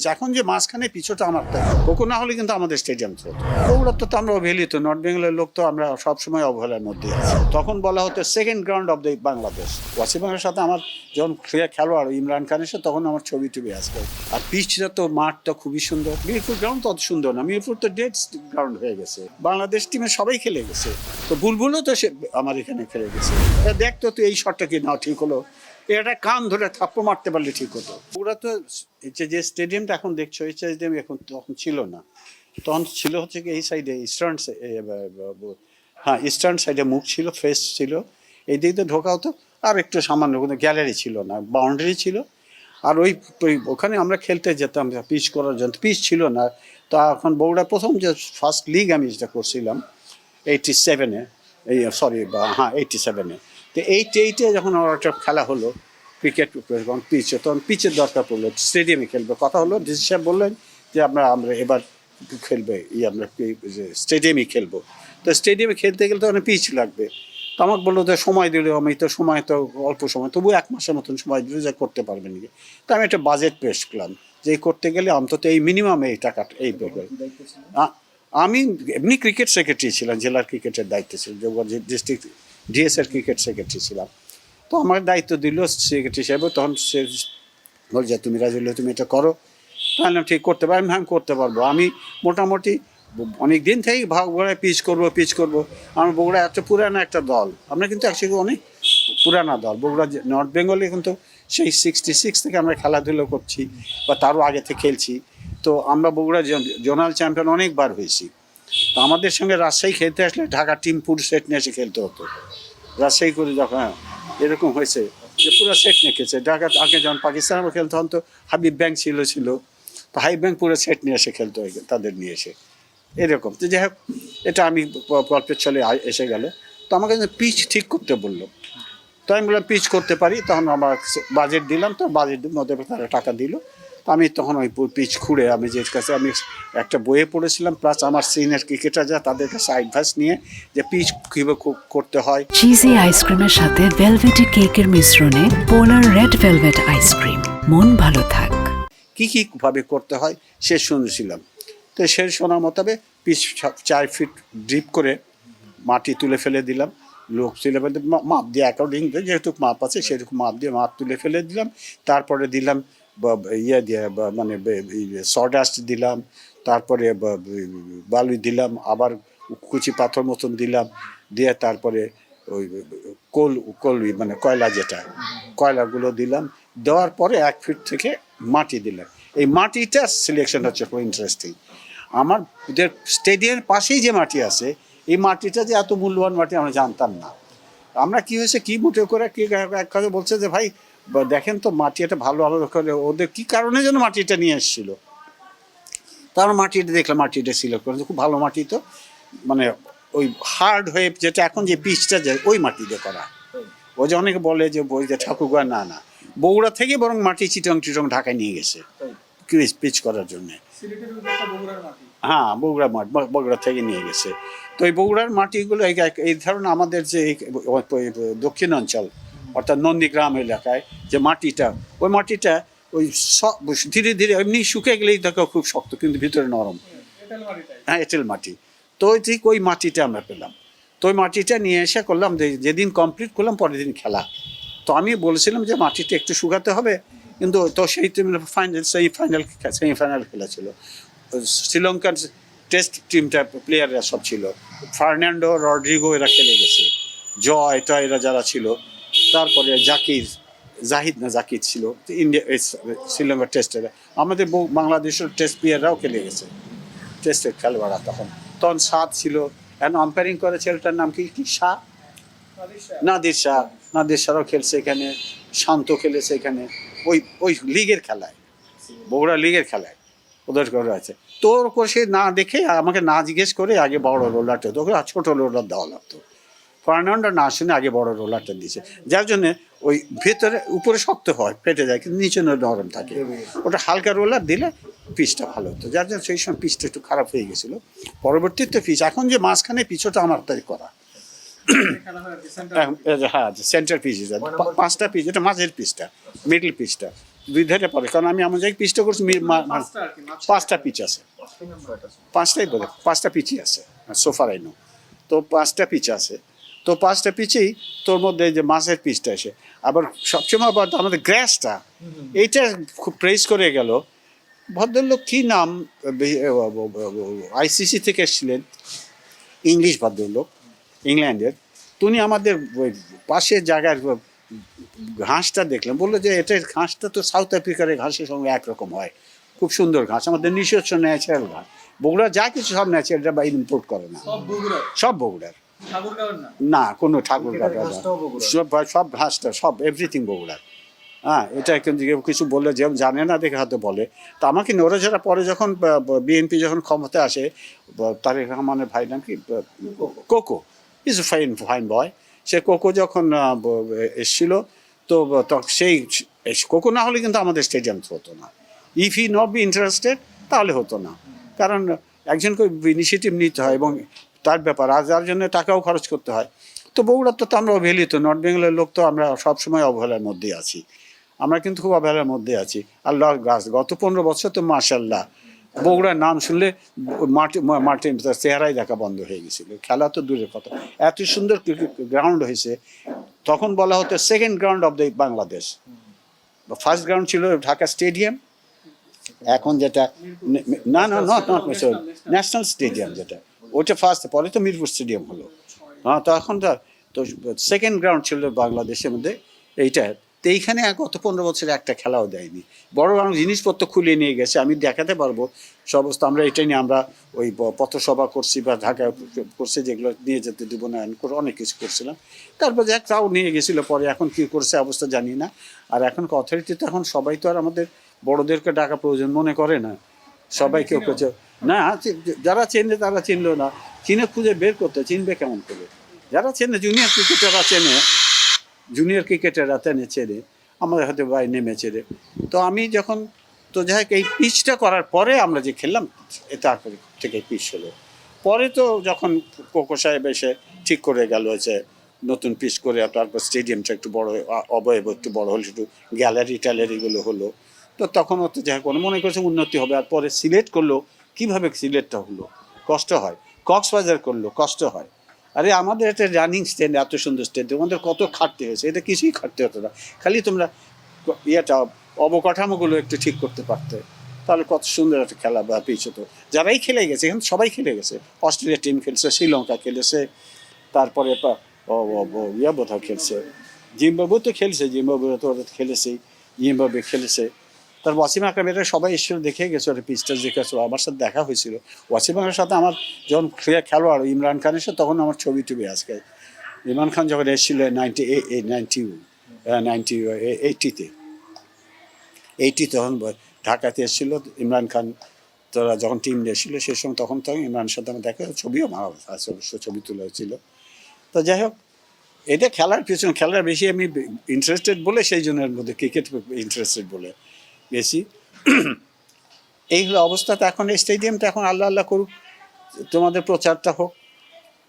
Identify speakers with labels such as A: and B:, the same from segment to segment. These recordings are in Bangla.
A: এখন যে মাঝখানে পিছটা আমার ওকে না হলে কিন্তু আমাদের স্টেডিয়াম চলতো। ওগুলো তো আমরা অবহেলিত, নর্থ বেঙ্গলের লোক তো আমরা সবসময় অবহেলার মধ্যে আছি। তখন বলা হতো second ground of the Bangladesh. Wasim আহমেদের সাথে আমার যখন খেলোয়াড় ইমরান খানের সাথে তখন আমার ছবি টবি আসতো। আর পিচটা তো মাঠটা খুবই সুন্দর। মিরপুর গ্রাউন্ড তো অত সুন্দর না, মিরপুর তো ডেড গ্রাউন্ড হয়ে গেছে। বাংলাদেশ টিমে সবাই খেলে গেছে, তো বুলবুলও তো সে আমার এখানে খেলে গেছে। দেখতো তো এই শটটা কি না ঠিক হলো, এটা কান ধরে থাপ্পড় মারতে পারলে ঠিক হতো। ওরা তো যে স্টেডিয়ামটা এখন দেখছো, এই স্টেডিয়াম এখন তখন ছিল না। তখন ছিল হচ্ছে কি এই সাইডে ইস্টার্ন, হ্যাঁ ইস্টার্ন সাইডে মুখ ছিল, ফেস ছিল, এই দিক দিয়ে ঢোকা হতো। আর একটু সামান্য কোনো গ্যালারি ছিল না, বাউন্ডারি ছিল। আর ওখানে আমরা খেলতে যেতাম পিচ করার জন্য, পিচ ছিল না। তা এখন বগুড়া প্রথম যে ফার্স্ট লিগ আমি যেটা করছিলাম 87-এ, এই সরি হ্যাঁ 87-এ, তো 88-এ যখন আমার একটা খেলা হলো ক্রিকেট পিচে, তখন পিচের দরকার পড়লো, স্টেডিয়ামে খেলবে কথা হলো। ডিসি সাহেব বললেন যে আমরা এবার খেলবে আমরা স্টেডিয়ামে খেলবো। তো স্টেডিয়ামে খেলতে গেলে তো অনেক পিচ লাগবে। তো আমাকে বললো যে সময় দিলে, আমি তো সময় তো অল্প সময়, তবু 1 মাসের মতন সময় দিলে যে করতে পারবেন নাকি। তো আমি একটা বাজেট পেশ করলাম যে করতে গেলে অন্তত এই মিনিমাম এই টাকাটা এই আমি এমনি ক্রিকেট সেক্রেটারি ছিলাম, জেলার ক্রিকেটের দায়িত্ব ছিল, ডিস্ট্রিক্ট ডিএসএর ক্রিকেট সেক্রেটারি ছিলাম। তো আমার দায়িত্ব দিল সেক্রেটারি সাহেব, তখন সে বলছে তুমি রাজি হলে তুমি এটা করো। তাহলে ঠিক করতে পারি, আমি করতে পারবো। আমি মোটামুটি অনেক দিন থেকেই বগুড়ায় পিচ করবো। আমার বগুড়া একটা পুরানো একটা দল, আমরা কিন্তু অ্যাকচুয়ালি অনেক পুরানা দল। বগুড়া নর্থ বেঙ্গলে কিন্তু সেই 66 থেকে আমরা খেলাধুলো করছি, বা তারও আগে থেকে খেলছি। তো আমরা বগুড়া জোনাল চ্যাম্পিয়ন অনেকবার হয়েছি। তো আমাদের সঙ্গে রাজশাহী খেলতে আসলে ঢাকা টিম পুরো সেট নিয়ে এসে খেলতে হতো। রাজশাহী করে যখন এরকম হয়েছে যে পুরো সেট নিয়ে খেলছে। ঢাকা আগে যখন পাকিস্তান আমরা খেলতে তখন তো হাবিব ব্যাংক ছিল, তো হাবিব ব্যাংক পুরো সেট নিয়ে এসে খেলতে হয় তাদের নিয়ে এসে এরকম। তো যাই হোক, এটা আমি গল্পের চলে এসে গেল। তো আমাকে পিচ ঠিক করতে বললো। তো আমি বললাম পিচ করতে পারি। তখন আমার বাজেট দিলাম, তো বাজেট মধ্যে তারা টাকা দিল। তো আমি তখন ওই পিচ খুঁড়ে আমি যে কাছে আমি একটা বইয়ে পড়েছিলাম, প্লাস আমার সিনিয়র ক্রিকেটার যা তাদের কাছে অ্যাডভাইস নিয়ে যে পিচ কীভাবে করতে হয়।
B: চিজি আইসক্রিমের সাথে ভেলভেটি কেকের মিশ্রণে পোলার রেড ভেলভেট আইসক্রিম, মন ভালো থাক।
A: কীভাবে করতে হয় সে শুনেছিলাম। তো সে শোনার মোতাবেক পিচ 4 ফিট ডিপ করে মাটি তুলে ফেলে দিলাম। লোক তুলে ফেলে মাপ দিয়ে অ্যাকর্ডিং যেহেতু মাপ আছে সেরকম মাপ দিয়ে মাপ তুলে ফেলে দিলাম। তারপরে দিলাম ইয়ে দিয়ে মানে সডাস্ট দিলাম, তারপরে বালু দিলাম, আবার কুচি পাথর মতন দিলাম, দিয়ে তারপরে ওই কলুই মানে কয়লা, যেটা কয়লাগুলো দিলাম। দেওয়ার পরে 1 ফিট থেকে মাটি দিলাম। এই মাটিটা সিলেকশন হচ্ছে খুব ইন্টারেস্টিং। আমার ওদের স্টেডিয়ামের পাশেই যে মাটি আছে, এই মাটিটা যে এত মূল্যবান মাটি আমরা জানতাম না। আমরা কি হয়েছে কি মোটে করে কি এক কথা বলছে যে ভাই দেখেন তো মাটি এটা ভালো করে, ওদের কি কারণে যেন মাটিটা নিয়ে এসেছিলো। তার মাটিটা দেখলাম, মাটিটা সিলেক্ট করে খুব ভালো মাটি। তো মানে ওই হার্ড হয়ে যেটা এখন যে পিচটা যায় ওই মাটি দিয়ে করা। ও যে অনেকে বলে যে বই যে ঠাকুরগাঁ, না বগুড়া থেকে বরং মাটি চিটং ঢাকায় নিয়ে গেছে পিচ করার জন্যে। হ্যাঁ বগুড়া থেকে নিয়ে গেছে। তো এই বগুড়ার মাটিগুলো এই ধরনের আমাদের যে দক্ষিণ অঞ্চল অর্থাৎ নন্দীগ্রাম এলাকায় যে মাটিটা, ওই মাটিটা ওই ধীরে ধীরে এমনি শুকে গেলেই দেখো খুব শক্ত, কিন্তু ভিতরে নরম। হ্যাঁ এঁটেল মাটি। তো ঠিক ওই মাটিটা আমরা পেলাম। তো ওই মাটিটা নিয়ে এসে করলাম, যেদিন কমপ্লিট করলাম পরের দিন খেলা। তো আমি বলেছিলাম যে মাটিটা একটু শুকাতে হবে, কিন্তু তো সেই সেমিফাইনাল খেলা ছিল। শ্রীলঙ্কার টেস্ট টিমটা প্লেয়াররা সব ছিল, ফার্নান্ডো, রড্রিগো এরা খেলে গেছে, জয় টয় এরা যারা ছিল। তারপরে জাকির ছিল ইন্ডিয়া শ্রীলঙ্কার টেস্টের। আমাদের বাংলাদেশের টেস্ট প্লেয়াররাও খেলে গেছে, টেস্টের খেলোয়াড়রা। তখন সাদ ছিল, এখন আম্পায়ারিং করে ছেলেটার নাম কি শাহ, নাদির শাহরাও খেলছে এখানে, শান্ত খেলেছে এখানে ওই লিগের খেলায়, বগুড়া লিগের খেলায় ওদের করে আছে। তোর করে সে না দেখে আমাকে না জিজ্ঞেস করে আগে বড় রোলারটা, তোকে ছোটো রোলার দেওয়া লাগতো। ফার্নান্ডো না শুনে আগে বড় রোলারটা দিয়েছে, যার জন্যে ওই ভেতরে উপরে শক্ত হয়, ফেটে যায়, কিন্তু নিচে নরম থাকে। ওটা হালকা রোলার দিলে পিচটা ভালো হতো, যার জন্য সেই সময় পিচটা একটু খারাপ হয়ে গেছিলো। পরবর্তীতে পিচ এখন যে মাঝখানে পিচটা আমার তাই করা, হ্যাঁ সেন্টার পিচ, 5টা পিচ, এটা মাঝের পিচটা, মিডল পিচটা। দুই ধারে পড়ে, কারণ আমি আমার জায়গায় পিচটা করছি 5টা পিচ আছে, 5টাই বলে 5টা পিচই আছে সোফার আইনো, তো 5টা পিচ আছে, তো 5টা পিচেই তোর মধ্যে যে মাছের পিচটা এসে আবার সবসময় আবার আমাদের গ্রাসটা এইটা খুব প্রেস করে গেল। ভদ্রলোক কী নাম, আইসিসি থেকে এসেছিলেন, ইংলিশ ভদ্রলোক, ইংল্যান্ডের, উনি আমাদের ওই পাশের জায়গার ঘাসটা দেখলেন, বললো যে এটার ঘাসটা তো সাউথ আফ্রিকার ঘাসের সঙ্গে একরকম হয়, খুব সুন্দর ঘাস, আমাদের নিজস্ব ন্যাচারাল ঘাস, বগুড়া যা কিছু সব ন্যাচারাল বা ইম্পোর্ট করে না, সব বগুড়ার না, কোনো ঠাকুরগাঁও সব ঘাসটা সব এভরিথিং বগুড়ার। হ্যাঁ, এটা কিন্তু কিছু বললে যে জানে না দেখে হয়তো বলে। তো আমাকে নড়েঝড়া পরে যখন বিএনপি যখন ক্ষমতা আসে, তারেক রহমানের ভাই নাম কি, cocoa, is a fine boy, say cocoa যখন এসছিল, তো সেই কোকো না হলে কিন্তু আমাদের স্টেডিয়াম হতো না। If he not be interested তাহলে হতো না, কারণ একজনকে ইনিশিয়েটিভ নিতে হয় এবং তার ব্যাপার, আর যার জন্য টাকাও খরচ করতে হয়। তো বগুড়ার তো আমরা অবহেলিত, নর্থ বেঙ্গলের লোক তো আমরা সবসময় অবহেলার মধ্যেই আছি, আমরা কিন্তু খুব অবহেলার মধ্যে আছি। আল্লাহ গাছ গত 15 বছর তো মাশাল্লাহ বগুড়ার নাম শুনলে মার্টিন চেহারাই দেখা বন্ধ হয়ে গেছিল, খেলা তো দূরের কথা, এত সুন্দর গ্রাউন্ড হয়েছে। তখন বলা হতো second ground of the Bangladesh, first ground ছিল ঢাকা স্টেডিয়াম, এখন যেটা না না নট ন্যাশনাল স্টেডিয়াম যেটা, ওটা ফার্স্ট, পরে তো মিরপুর স্টেডিয়াম হলো। হ্যাঁ, তখন তো সেকেন্ড গ্রাউন্ড ছিল বাংলাদেশের মধ্যে এইটা। তো এইখানে গত 15 বছরে একটা খেলাও দেয়নি, বড় বড় জিনিসপত্র খুলে নিয়ে গেছে, আমি দেখাতে পারবো সমস্ত। আমরা এটা নিয়ে আমরা ওই পথসভা করছি বা ঢাকায় করছে, যেগুলো নিয়ে যেতে দেবো না করে অনেক কিছু করছিলাম, তারপর যে তাও নিয়ে গেছিলো, পরে এখন কী করছে অবস্থা জানি না। আর এখন অথরিটি তো এখন সবাই তো আর আমাদের বড়োদেরকে ডাকা প্রয়োজন মনে করে না, সবাই কেউ করছে না, যারা চেনে তারা চিনলো না, চিনে খুঁজে বের করতে, চিনবে কেমন করে, যারা চেনে জুনিয়র ক্রিকেটাররা চেনে, জুনিয়র ক্রিকেটাররা চেনে, আমাদের হাতে ভাই নেমেছে রে। তো আমি যখন তো যাই হোক এই পিচটা করার পরে আমরা যে খেললাম, তারপরে থেকে পিচ হলো, পরে তো যখন কোকো সাহেব এসে ঠিক করে গেল যে নতুন পিচ করে, তারপর স্টেডিয়ামটা একটু বড়, অবয়ব একটু বড় হলো, একটু গ্যালারি ট্যালারিগুলো হলো, তো তখন তো যাই হোক মনে করছে উন্নতি হবে। আর পরে সিলেক্ট করলো, কীভাবে সিলেক্টটা হলো, কষ্ট হয়, কক্সবাজার করলো, কষ্ট হয়। আরে আমাদের একটা রানিং স্ট্যান্ড, এত সুন্দর স্ট্যান্ড, আমাদের কত খাটতে হয়েছে, এটা কিছুই খাটতে হতো না, খালি তোমরা ইয়েটা অবকাঠামোগুলো একটু ঠিক করতে পারতে, তাহলে কত সুন্দর একটা খেলা বা পিচ হতো। যারাই খেলে গেছে এখন সবাই খেলে গেছে, অস্ট্রেলিয়া টিম খেলছে, শ্রীলঙ্কা খেলেছে, তারপরে ইয়া বোধহয় খেলছে, জিম্বাবুয়ে তো খেলছে, জিম্বাবুয়ে তো খেলেছেই, জিম্বাবুয়ে খেলেছে। তার ওয়াসিম আকরাম, এটা সবাই এসে দেখে গেছে, ওটা পিচটা দেখেছো, আমার সাথে দেখা হয়েছিল। ওয়াসিম আকরামের সাথে আমার যখন খেলোয়াড় ইমরান খানের সাথে, তখন আমার ছবি টবি আজকে, ইমরান খান যখন এসেছিল 80 তখন ঢাকাতে এসেছিলো ইমরান খান, তোরা যখন টিম এসেছিল সে সময়, তখন ইমরানের সাথে আমার দেখা, ছবিও আমার আছে অবশ্য, ছবি তোলা হয়েছিল। তো যাই হোক, এটা খেলার পিছনে, খেলার বেশি আমি ইন্টারেস্টেড বলে, সেই জন্য এর মধ্যে ক্রিকেট ইন্টারেস্টেড বলে বেশি। এই হলো অবস্থাতে এখন এই স্টেডিয়ামটা এখন আল্লাহ আল্লাহ করুক, তোমাদের প্রচারটা হোক,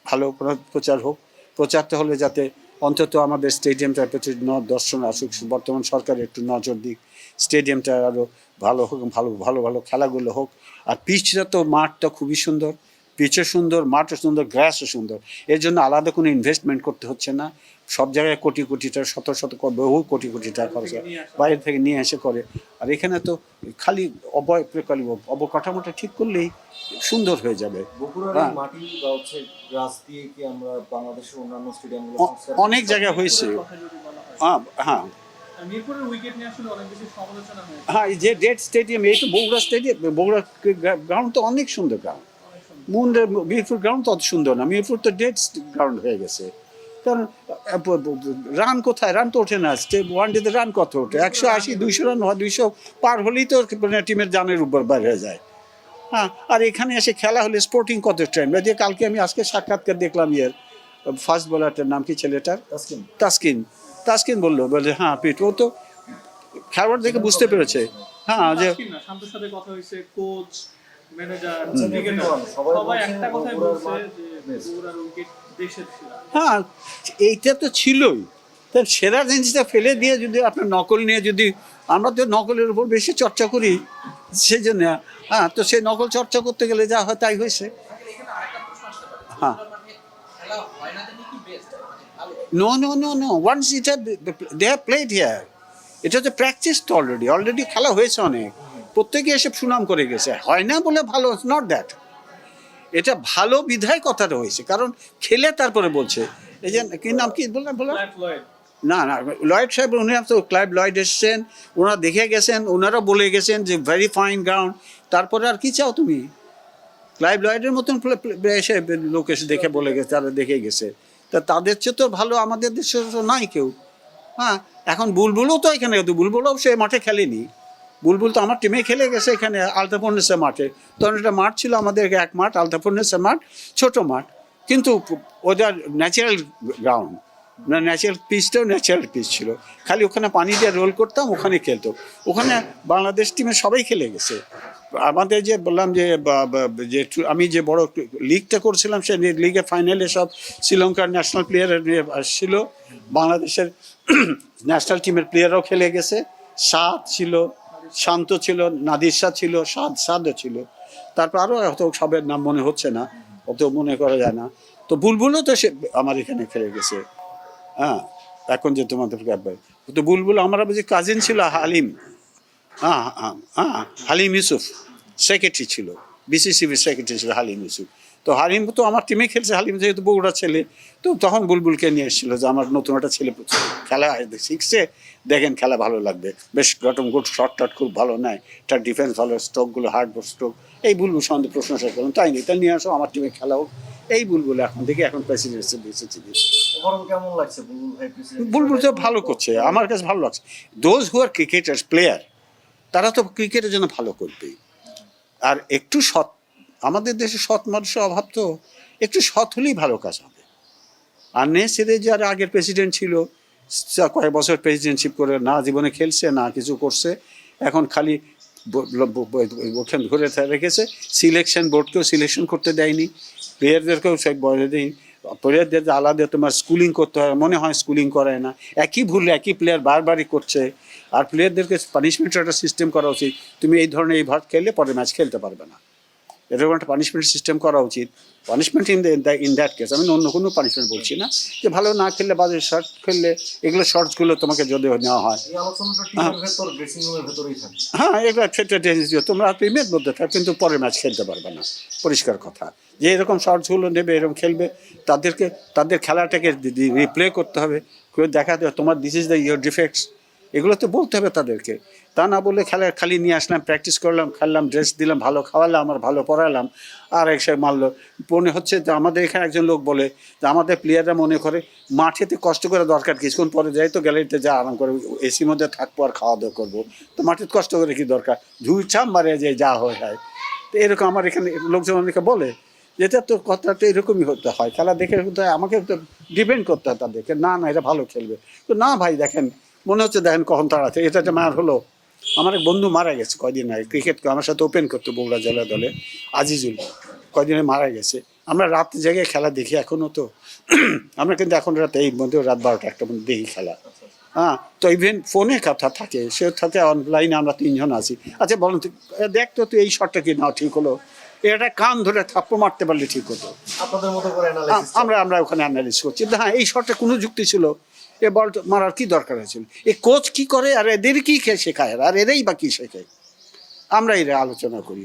A: ভালো প্রচার হোক, প্রচারটা হলে যাতে অন্তত আমাদের স্টেডিয়ামটার প্রতি দর্শন আসুক, বর্তমান সরকার একটু নজর দিক, স্টেডিয়ামটা আরও ভালো হোক, ভালো ভালো ভালো খেলাগুলো হোক। আর পিচটা তো, মাঠটা খুবই সুন্দর, পিচও সুন্দর, মাঠও সুন্দর, গ্রাসও সুন্দর, এর জন্য আলাদা কোনো ইনভেস্টমেন্ট করতে হচ্ছে না। সব জায়গায় কোটি কোটি টাকা, শত শত বহু কোটি কোটি টাকা খরচ হয়, বাইরে থেকে নিয়ে এসে করে। আর এখানে তো খালি অবকাঠামোটা ঠিক করলেই সুন্দর হয়ে যাবে। অনেক জায়গায় হয়েছে, হ্যাঁ হ্যাঁ হ্যাঁ, এই যে ডেড স্টেডিয়াম, এই তো বগুড়া স্টেডিয়াম, বগুড়া গ্রাউন্ড তো অনেক সুন্দর গ্রাউন্ড, মিরপুর গ্রাউন্ড তো অত সুন্দর না, মিরপুর তো ডেড গ্রাউন্ড হয়ে গেছে। কারণ রান কোথায়, রান তো ওঠে না, ওয়ান ডেতে রান কত ওঠে, 180 200 রান হয়, 200 পার হলেই তো টিমের জানের উপর বাইরে হয়ে যায়। হ্যাঁ, আর এখানে এসে খেলা হলে স্পোর্টিং কত ট্রেন্ড, যে কালকে আমি আজকে সাক্ষাৎকার দেখলাম, ফার্স্ট বোলারটার নাম কি ছেলেটার, তাসকিন বললো, বলে হ্যাঁ পিট, ও তো খেলোয়াড় দেখে বুঝতে পেরেছে। হ্যাঁ, যে হ্যাঁ, এইটা তো ছিলই, সেরা জিনিসটা ফেলে দিয়ে যদি আপনার নকল নিয়ে যদি আমরা তো নকলের উপর বেশি চর্চা করি, সেই জন্য হ্যাঁ, তো সেই নকল চর্চা করতে গেলে যা হয় তাই হয়েছে। হ্যাঁ, no, no, no, no. Once they have played here. It was a practice already খেলা হয়েছে অনেক, প্রত্যেকে এসে সুনাম করে গেছে। হয় না বলে ভালো, নট দ্যাট। এটা ভালো বিধায় কথাটা হয়েছে, কারণ খেলে তারপরে বলছে। এই যে কি নাম কি বললাম না না, লয়েড সাহেব, উনি তো ক্লাইভ লয়েড এসছেন, ওনারা দেখে গেছেন, ওনারা বলে গেছেন যে ভেরি ফাইন গ্রাউন্ড। তারপরে আর কি চাও তুমি? ক্লাইভ লয়েডের মতন এসে লোক এসে দেখে বলে গেছে, তারা দেখে গেছে। তা তাদের চেয়ে তো ভালো আমাদের দেশে তো নাই কেউ। হ্যাঁ, এখন বুলবুলও তো এখানে, বুলবুলও সে মাঠে খেলেনি। বুলবুল তো আমার টিমে খেলে গেছে এখানে আলতাফুন্নেসের মাঠে। তখন একটা মাঠ ছিল আমাদের, এক মাঠ আলতাফুন্নেসের মাঠ, ছোট মাঠ, কিন্তু ওদের ন্যাচারাল গ্রাউন্ড, ন্যাচারাল পিচটাও ন্যাচারাল পিচ ছিল। খালি ওখানে পানি দিয়ে রোল করতাম, ওখানে খেলতো। ওখানে বাংলাদেশ টিমে সবাই খেলে গেছে। আমাদের যে বললাম যে আমি যে বড় লিগটা করছিলাম, সে লিগের ফাইনালে সব শ্রীলঙ্কার ন্যাশনাল প্লেয়ার আসছিল, বাংলাদেশের ন্যাশনাল টিমের প্লেয়াররাও খেলে গেছে। সাদ ছিল, শান্ত ছিল, নাদির শাহ ছিল, সাদও ছিল। তারপর আরও অত সবের নাম মনে হচ্ছে না, অত মনে করা যায় না। তো বুলবুলও তো সে আমার এখানে খেলে গেছে। হ্যাঁ, এখন যে তোমাদের তো বুলবুল আমার যে কাজিন ছিল হালিম, হ্যাঁ হ্যাঁ হ্যাঁ, হালিম ইউসুফ সেক্রেটারি ছিল, বিসিসিবির সেক্রেটারি ছিল হালিম ইউসুফ। তো হালিম তো আমার টিমে খেলছে, হালিম যেহেতু বগুড়া ছেলে, তো তখন বুলবুলকে নিয়ে এসেছিল যে আমার নতুন একটা ছেলে খেলা শিখছে, দেখেন খেলা ভালো লাগবে, বেশ গঠন গুড, শর্ট টট খুব ভালো নেয়, তার ডিফেন্স ভালো, স্ট্রোকগুলো হার্ড স্ট্রোক। এই বুলবুল সন্দেহ প্রশংসা করলাম, তাই নেই, তাই নিয়ে আসো আমার টিমে খেলা হোক। এই বুলবুল এখন দেখি এখন প্রেসিডেন্সি দিয়েছে।
C: কেমন লাগছে
A: বুলবুল তো ভালো করছে, আমার কাছে ভালো লাগছে। Those who are cricketers player, তারা তো ক্রিকেটের জন্য ভালো করবেই। আর একটু সৎ, আমাদের দেশে সৎ মানুষের অভাব, তো একটু সৎ হলেই ভালো কাজ হবে। আর নেসেরে যারা আগের প্রেসিডেন্ট ছিল, কয়েক বছর প্রেসিডেন্টশিপ করে না জীবনে খেলছে না কিছু করছে, এখন খালি ওখানে ধরে রেখেছে। সিলেকশন বোর্ডকেও সিলেকশন করতে দেয়নি, প্লেয়ারদেরকেও সে বলে দেয়নি। প্লেয়ারদের আলাদা তোমার স্কুলিং করতে হয়, মনে হয় স্কুলিং করায় না, একই ভুল একই প্লেয়ার বারবারই করছে। আর প্লেয়ারদেরকে পানিশমেন্টের একটা সিস্টেম করা উচিত। তুমি এই ধরনের এই ভাট খেললে পরে ম্যাচ খেলতে পারবে না, এরকম একটা পানিশমেন্ট সিস্টেম করা উচিত। পানিশমেন্ট ইন দ্যাট কেস, আমি অন্য কোনো পানিশমেন্ট বলছি না, যে ভালো না খেললে বাজে শর্ট খেললে, এগুলো শর্টসগুলো তোমাকে যদি নেওয়া হয়। হ্যাঁ, এগুলো সেটা তোমরা টিমের মধ্যে থাক, কিন্তু পরের ম্যাচ খেলতে পারবে না, পরিষ্কার কথা। যে এরকম শর্টসগুলো নেবে, এরকম খেলবে, তাদের খেলাটাকে রিপ্লে করতে হবে, দেখাতে হবে তোমার this is the your defects, এগুলো তো বলতে হবে তাদেরকে। তা না বলে খালি নিয়ে আসলাম, প্র্যাকটিস করলাম, খেললাম, ড্রেস দিলাম, ভালো খাওয়ালাম, আর ভালো পড়ালাম, আর এক সাথে মারলো। মনে হচ্ছে যে আমাদের এখানে একজন লোক বলে যে আমাদের প্লেয়াররা মনে করে মাঠেতে কষ্ট করে দরকার, কিছুক্ষণ পরে যাই তো গ্যালারিতে যা আরাম করে এসির মধ্যে থাকবো আর খাওয়া দাওয়া করবো, তো মাঠে কষ্ট করে কি দরকার, ধুই ছাম মারে যে যা হয়। তো এরকম আমার এখানে লোকজন অনেকে বলে, যেটা তো কথাটা এরকমই হতে হয়, খেলা দেখে হতে হয়, আমাকে তো ডিপেন্ড করতে হয় তাদেরকে, না না এটা ভালো খেলবে। তো না ভাই, দেখেন মনে হচ্ছে, দেখেন কখন তাড়াতে এটা যে মার হলো। আমার এক বন্ধু মারা গেছে কয়দিন আগে, ক্রিকেট আমার সাথে ওপেন করতো বগুড়া জেলা দলে, আজিজুল, কয়দিনে মারা গেছে। আমরা রাত জায়গায় খেলা দেখি এখনও, তো আমরা কিন্তু এখন রাতে এই মধ্যে রাত 12টা 1টা মধ্যে দেখি খেলা। হ্যাঁ, তো ইভেন ফোনে কথা থাকে, সে থাকে অনলাইনে, আমরা 3 জন আছি। আচ্ছা বলুন, দেখ তো তুই এই শটটা কি না ঠিক হলো, এটা কান ধরে থাপ্পড় মারতে পারলে ঠিক হতো। আমরা ওখানে অ্যানালিস করছি, হ্যাঁ এই শটটা কোনো যুক্তি ছিল, এ বল মারার কি দরকার হয়েছিল, এ কোচ কি করে, আর এদের কি শেখায়, আর এরাই বা কি শেখায়, আমরা এরা আলোচনা করি।